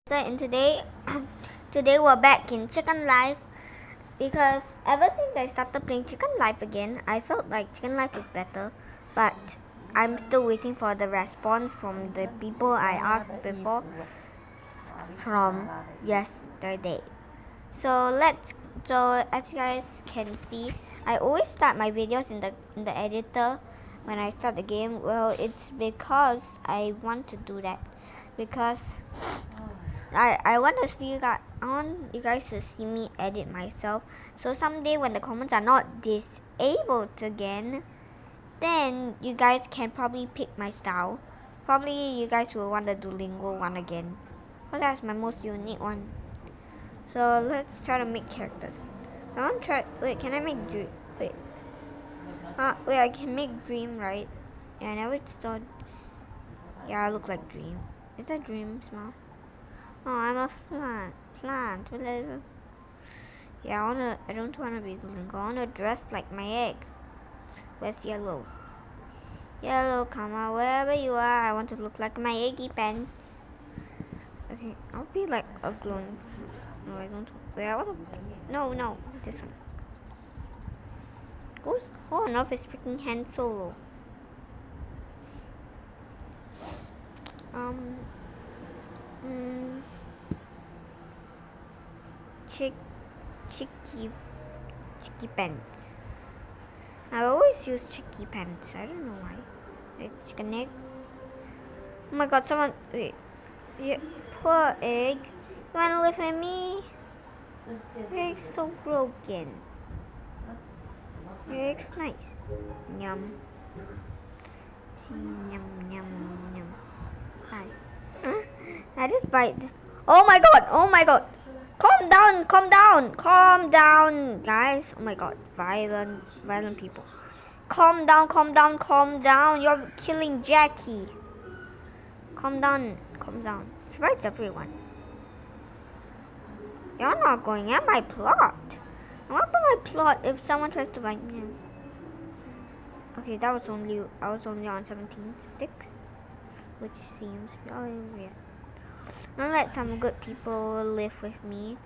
And today today we're back in Chicken Life because ever since I started playing Chicken Life again, I felt like Chicken Life is better, but I'm still waiting for the response from the people I asked before from yesterday. So as you guys can see, I always start my videos in the editor when I start the game. Well, it's because I want to do that because I want to see that I want you guys to see me edit myself. So someday when the comments are not disabled again, then you guys can probably pick my style. Probably you guys will want the Duolingo one again, because that's my most unique one. So let's try to make characters. I want to try. Wait, can I make dream? Wait. Wait, I can make dream, right? Yeah, I never saw. Yeah, I look like dream. Is that dream small? Oh, I'm a plant. Whatever. Yeah, I don't wanna be Duolingo. I wanna dress like my egg. Where's yellow? Yellow, come on, wherever you are. I want to look like my eggy pants. Okay, I'll be like a glowing. No, I don't. Wait, I wanna. No, this one. Who's on off is freaking Han Solo? Um. Chicky pants. I always use chicky pants. I don't know why. Like chicken egg. Oh my god, someone. Wait. Yeah, poor egg. You wanna live with me? Your egg's so broken. Your egg's nice. Yum. Yum. Hi. I just bite. Oh my god. Calm down, guys. Oh my god, violent people. Calm down. You're killing Jackie. Calm down. She bites everyone. You're not going at my plot. I want for my plot if someone tries to bite me. Okay, I was only on 17 sticks, which seems very weird. I'll let some good people live with me,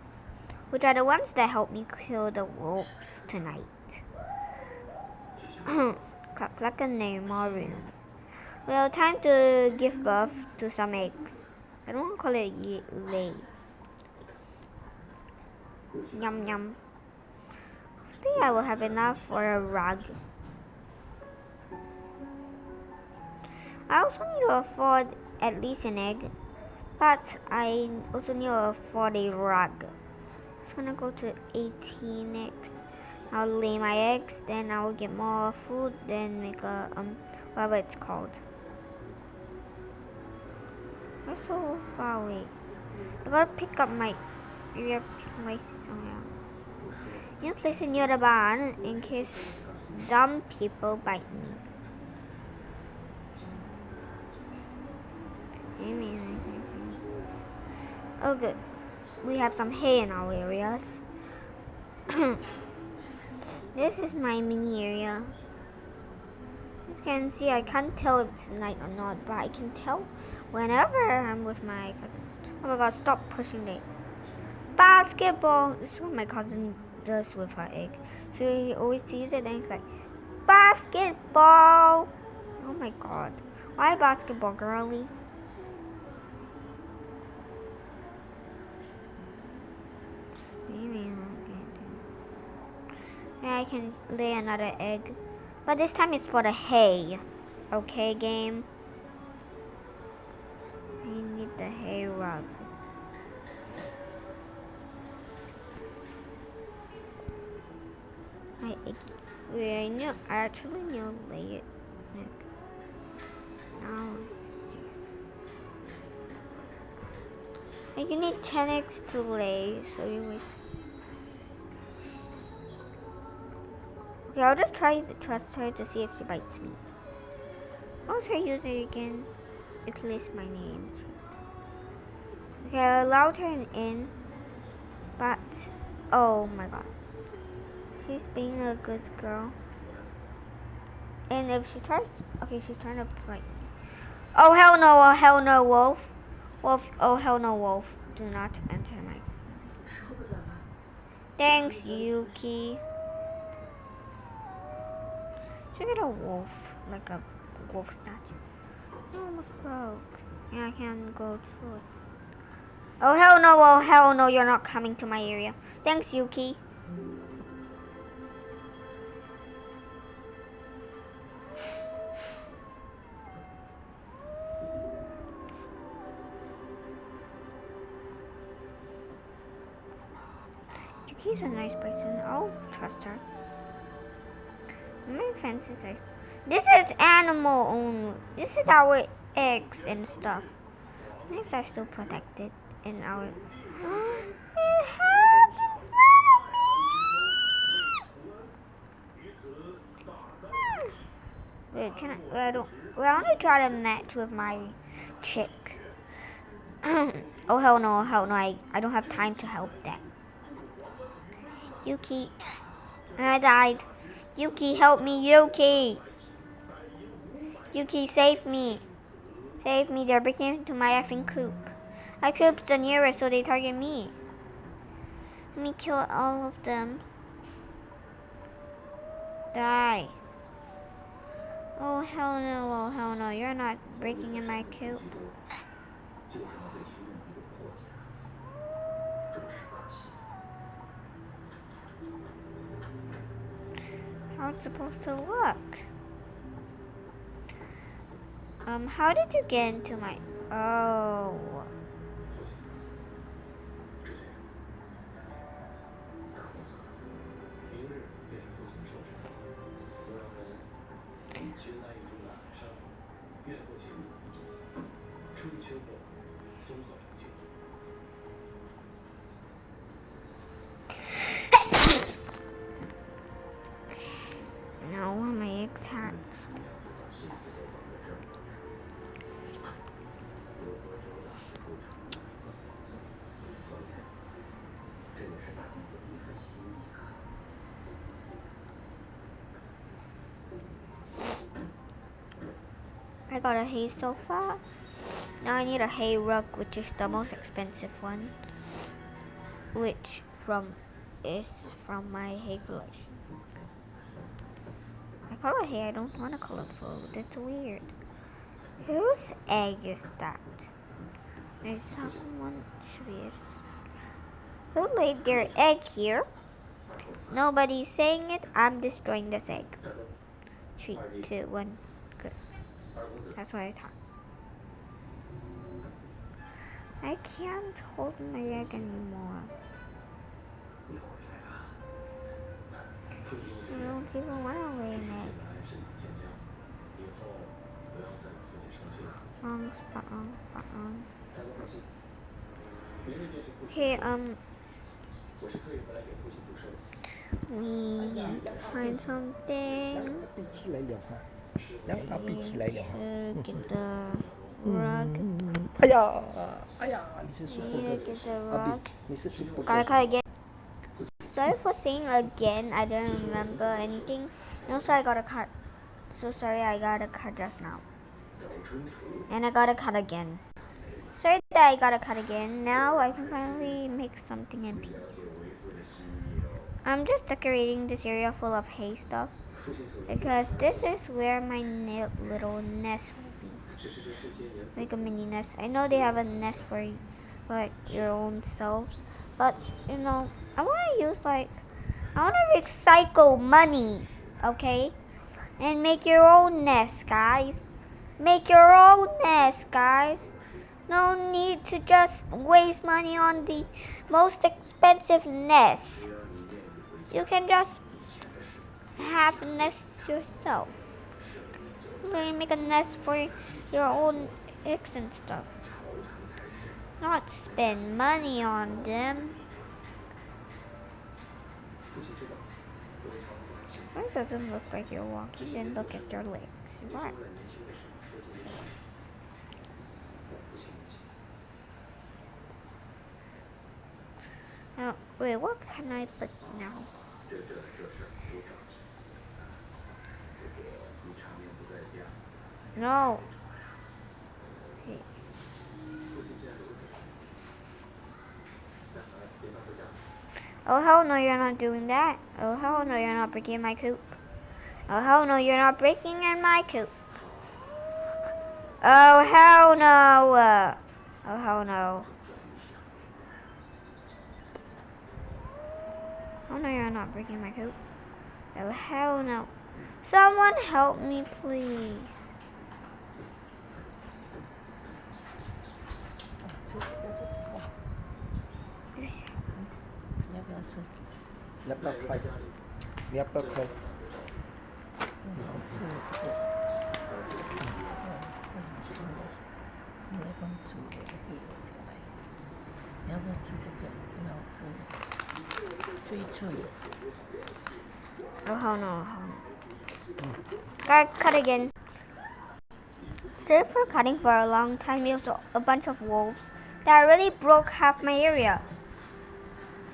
which are the ones that help me kill the wolves tonight. Like a Neymaru. Well, time to give birth to some eggs. I don't want to call it lay. Yum. I think I will have enough for a rug. I also need to afford at least an egg, but I also need to afford a rug. It's gonna go to 18 eggs. I'll lay my eggs, then I'll get more food, then make a whatever it's called. I'm so far away. I gotta pick up my place somewhere. You place it near the barn in case dumb people bite me. Oh good. We have some hay in our areas. This is my mini area. As you can see, I can't tell if it's night or not, but I can tell whenever I'm with my cousin. Oh my god, stop pushing the eggs. Basketball! This is what my cousin does with her egg. So he always sees it and he's like, basketball! Oh my god. Why basketball, girly? I can lay another egg. But this time it's for the hay. Okay, game? I need the hay rug. I actually need to lay it. Now, you need 10 eggs to lay, so you waste. Okay, I'll just try to trust her to see if she bites me. I'll try use it again. At least my name. Okay, I allowed her in, but oh my god, she's being a good girl. And if she tries, okay, she's trying to bite me. Oh hell no, wolf. Oh hell no, wolf. Do not enter my... Thanks, Yuki. Should I get a wolf, like a wolf statue? It almost broke. And I can't go through it. Oh hell no, you're not coming to my area. Thanks, Yuki. Yuki's a nice person. I'll trust her. My fence is nice. This is animal only. This is our eggs and stuff. Eggs are still protected in our... It hides in front of me! Wait, can I... I don't... Well, I want to try to match with my chick. Oh hell no, I don't have time to help that. Yuki. I died. Yuki, help me, Yuki! Yuki, save me. Save me, they're breaking into my effing coop. My coop's the nearest, so they target me. Let me kill all of them. Die. Oh hell no, you're not breaking in my coop. How it's supposed to look? How did you get into my... Oh. No, my eggs hatched. I got a hay sofa. Now I need a hay rug, which is the most expensive one. Which is from my hay collection. I call it hay, I don't want to call it food. That's weird. Whose egg is that? There's someone weird. Who laid their egg here? Nobody's saying it. I'm destroying this egg. 3, 2, 1. Good. That's what I thought. I can't hold my egg anymore. I don't even want to lay an egg. Okay, we need to find something. We should get the rug. Get the rug. Gotta cut again. Sorry for saying again, I didn't remember anything. No, so I gotta cut. So sorry, I gotta cut just now. And I gotta cut again. Sorry that I gotta cut again. Now I can finally make something in peace. I'm just decorating this area full of hay stuff. Because this is where my little nest will be. Like a mini nest. I know they have a nest for like your own selves. But, you know, I want to recycle money, okay? And make your own nest, guys. Make your own nest, guys. No need to just waste money on the most expensive nest. You can just have a nest yourself. Literally make a nest for your own eggs and stuff. Not spend money on them. It doesn't look like you're walking, then look at your legs. Right. Now, wait, what can I put now? No. Okay. Oh hell no, you're not doing that. Oh hell no, you're not breaking my coop. Oh hell no, you're not breaking in my coop. Oh hell no. Oh hell no. Oh no, you're not breaking my coop. Oh hell no. Someone help me, please. Oh hell no. Gotta cut again. Sorry for cutting for a long time. There was a bunch of wolves that really broke half my area.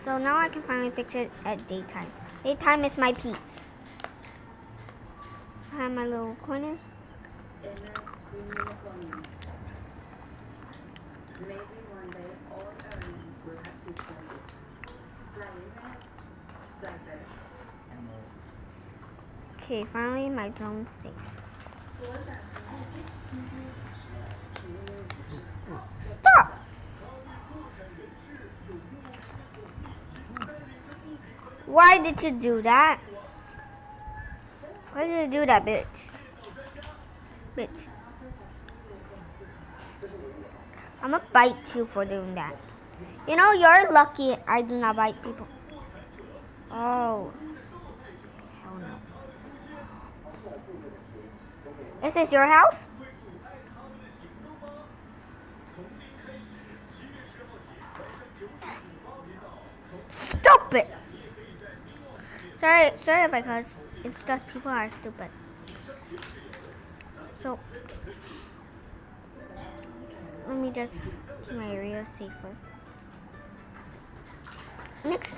So now I can finally fix it at daytime. Daytime is my peace. I have my little corner. Maybe one day all areas will have seat like flying rats, fly better. Okay, finally my zone's safe. Stop! Why did you do that? Why did you do that, bitch? Bitch. I'm gonna bite you for doing that. You know, you're lucky I do not bite people. Oh. Hell no. Is this your house? Stop it! Sorry because it's just people are stupid. So let me just keep my area safer. Next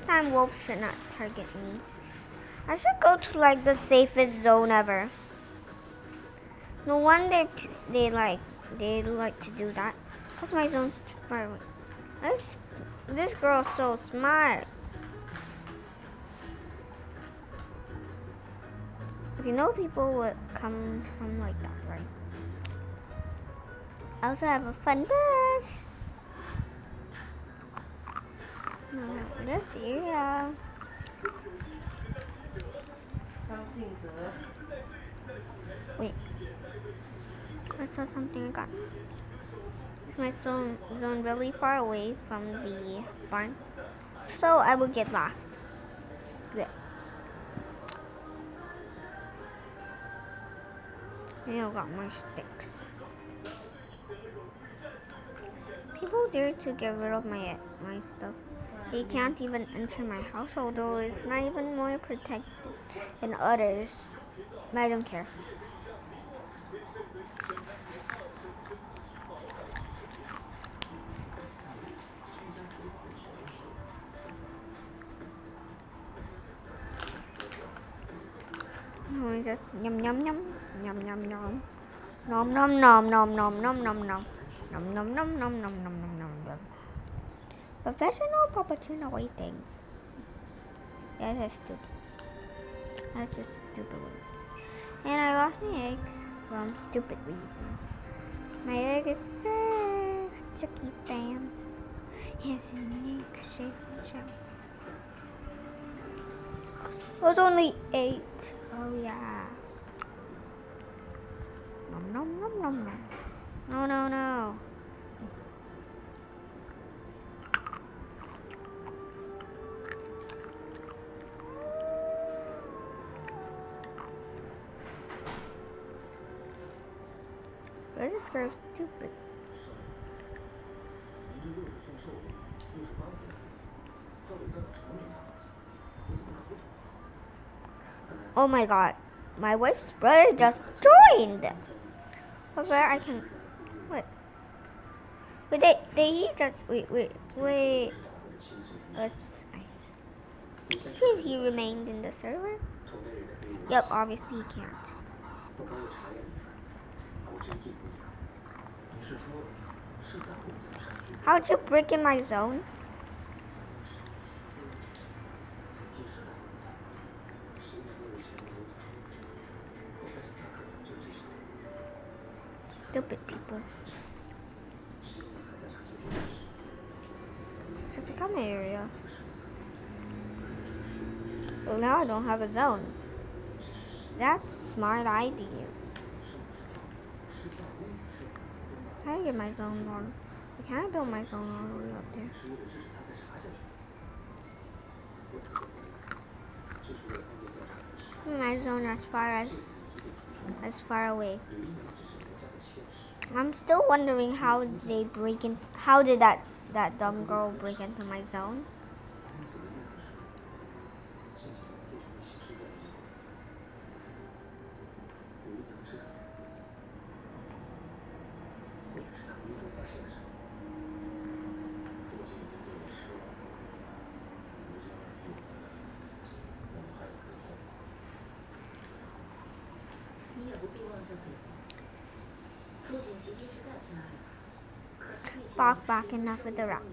time wolves should not target me. I should go to like the safest zone ever. No wonder they like to do that. Cause my zone's too far away. This girl's so smart. You know people would come from like that, right? I also have a fun bush. No, this area. Wait. I saw something again. Is my zone really far away from the barn? So I will get lost. There. I got more sticks. People dare to get rid of my stuff. They can't even enter my house, although it's not even more protected than others. But I don't care. Just yum yum yum yum yum yum nom nom nom nom nom nom nom nom nom nom nom nom nom nom nom nom. Professional cappuccino waiting. Yeah, that's stupid. That's just stupid word. And I lost my eggs from stupid reasons. My egg is served. Chucky fans. Yes, unique shape and shape. It was only 8. Oh yeah. Nom nom nom nom nom. No no no. But this girl's stupid. Oh my god. My wife's brother just joined. But where I can... Wait. Wait, he just... Wait. Let's see if he remained in the server. Yep, obviously he can't. How'd you break in my zone? people. So become an area. Well, now I don't have a zone. That's a smart idea. How do I get my zone on? Can I build my zone all the way up there? My zone as far away. I'm still wondering how they break in. How did that dumb girl break into my zone? Back enough with the rocks.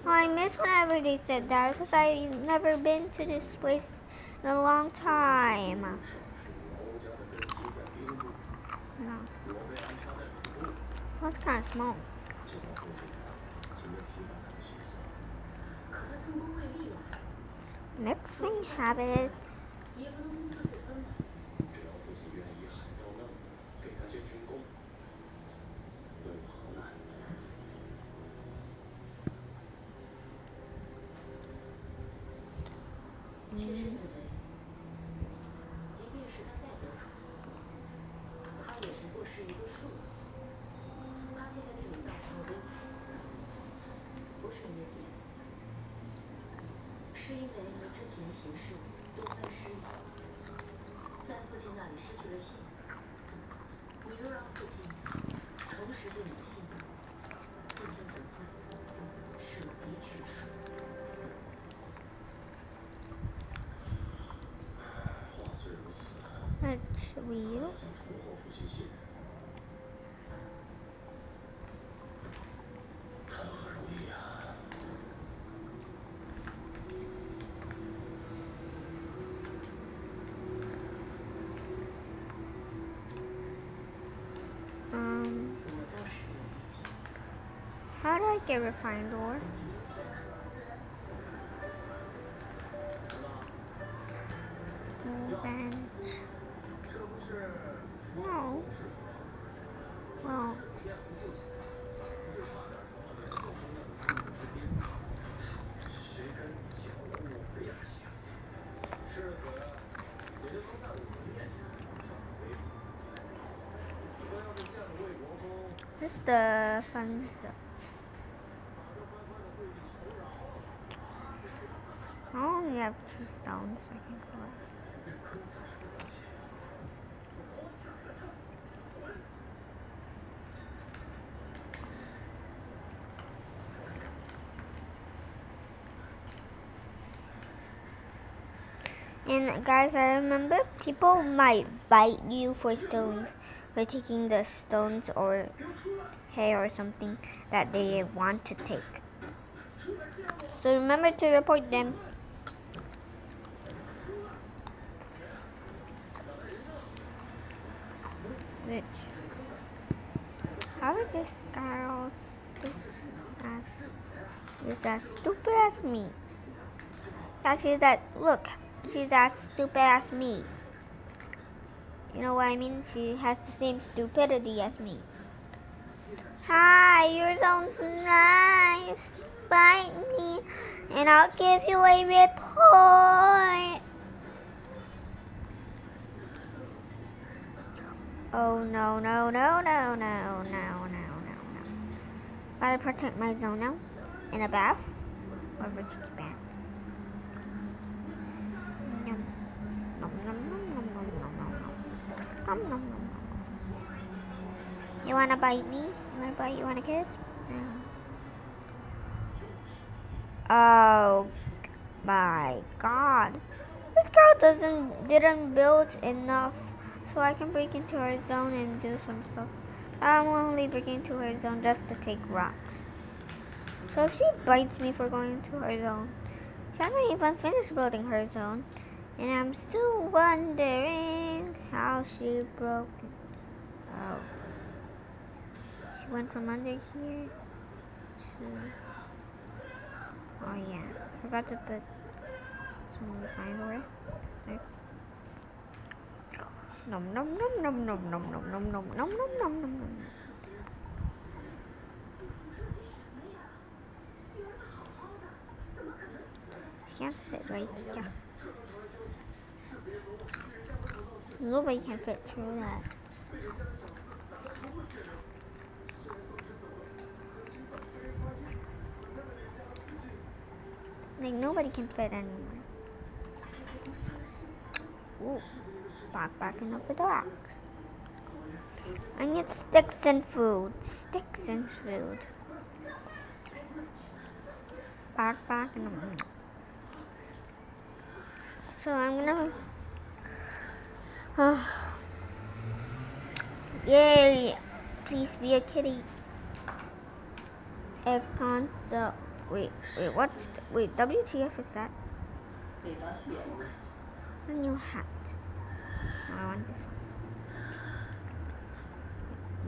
Oh, I miss whenever they said that because I've never been to this place in a long time. No. That's kind of small. Mixing habits. Let's wheel. How do I get refined ore? Bench. No. Well. This is the fun stuff. I only have 2 stones I can collect. And guys, I remember people might bite you for taking the stones or hay or something that they want to take. So remember to report them. Which? How is this girl as stupid as me? She's as stupid as me. You know what I mean? She has the same stupidity as me. Hi, your zone's nice. Bite me, and I'll give you a report. Oh no. Gotta protect my zone now. In a bath. Or a chicky bath. You wanna bite me? You wanna kiss? Oh my god. This girl didn't build enough so I can break into her zone and do some stuff. I'm only breaking into her zone just to take rocks. So if she bites me for going into her zone, she hasn't even finished building her zone. And I'm still wondering how she broke it. Oh. went from under here to... Oh yeah, forgot to put some refinery. There. Nom nom nom nom nom nom nom nom nom nom nom nom nom nom. Can't fit right here. Nobody can fit through that. Like nobody can fit anywhere. Ooh, backing up the docks. I need sticks and food. Sticks and food. Backing up. So I'm gonna. Yay! Please be a kitty. Aircon. So wait. What's WTF is that? 给他写了。 A new hat. Oh, I want this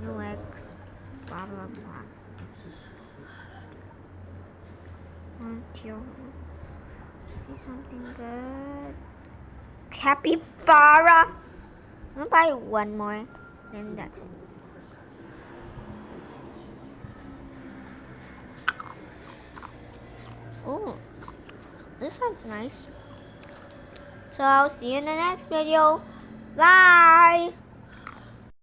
one. New eggs. Blah blah blah. Want you see something good? Capybara. I'm gonna buy one more. Then that's it. Oh, this one's nice. So I'll see you in the next video. Bye!